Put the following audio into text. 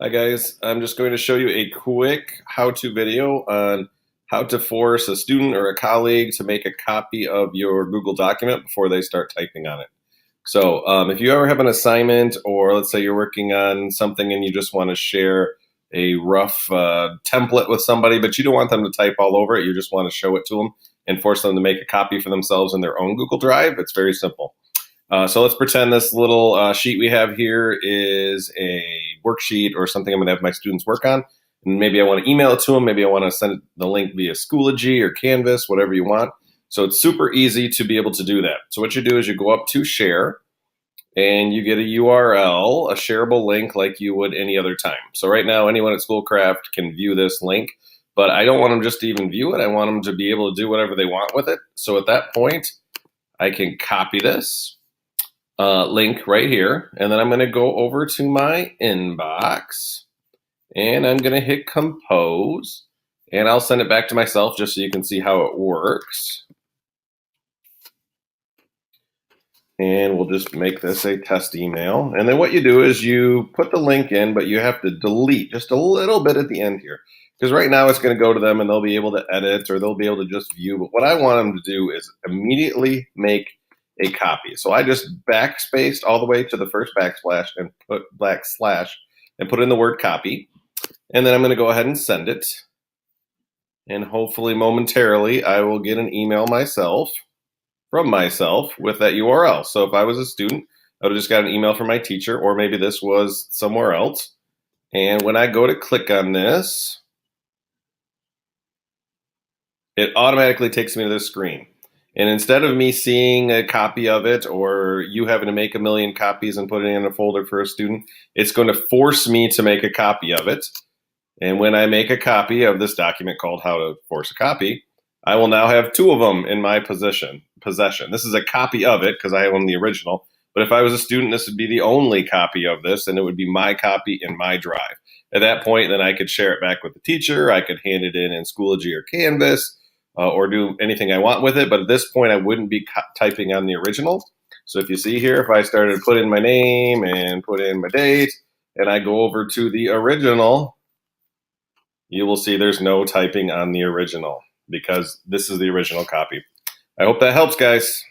Hi guys, I'm just going to show you a quick how-to video on how to force a student or a colleague to make a copy of your Google document before they start typing on it. So if you ever have an assignment, or let's say you're working on something and you just want to share a rough template with somebody, but you don't want them to type all over it, you just want to show it to them and force them to make a copy for themselves in their own Google Drive, it's very simple. So let's pretend this little sheet we have here is a worksheet or something I'm going to have my students work on. And maybe I want to email it to them. Maybe I want to send the link via Schoology or Canvas, whatever you want. So it's super easy to be able to do that. So what you do is you go up to share and you get a URL, a shareable link like you would any other time. So right now, anyone at Schoolcraft can view this link, but I don't want them just to even view it. I want them to be able to do whatever they want with it. So at that point, I can copy this link right here, and then I'm going to go over to my inbox and I'm going to hit compose, and I'll send it back to myself just so you can see how it works. And we'll just make this a test email. And then what you do is you put the link in, but you have to delete just a little bit at the end here, because right now it's going to go to them and they'll be able to edit or they'll be able to just view. But what I want them to do is immediately make a copy. So I just backspaced all the way to the first backslash and put in the word copy. And then I'm going to go ahead and send it. And hopefully momentarily I will get an email from myself with that URL. So if I was a student, I would have just got an email from my teacher, or maybe this was somewhere else. And when I go to click on this, it automatically takes me to this screen. And instead of me seeing a copy of it or you having to make a million copies and put it in a folder for a student, it's going to force me to make a copy of it. And when I make a copy of this document called How to Force a Copy, I will now have two of them in my possession. This is a copy of it because I own the original. But if I was a student, this would be the only copy of this, and it would be my copy in my drive. At that point, then I could share it back with the teacher. I could hand it in Schoology or Canvas. Or do anything I want with it. But at this point, I wouldn't be typing on the original. So if you see here, if I started to put in my name and put in my date, and I go over to the original, you will see there's no typing on the original because this is the original copy. I hope that helps, guys.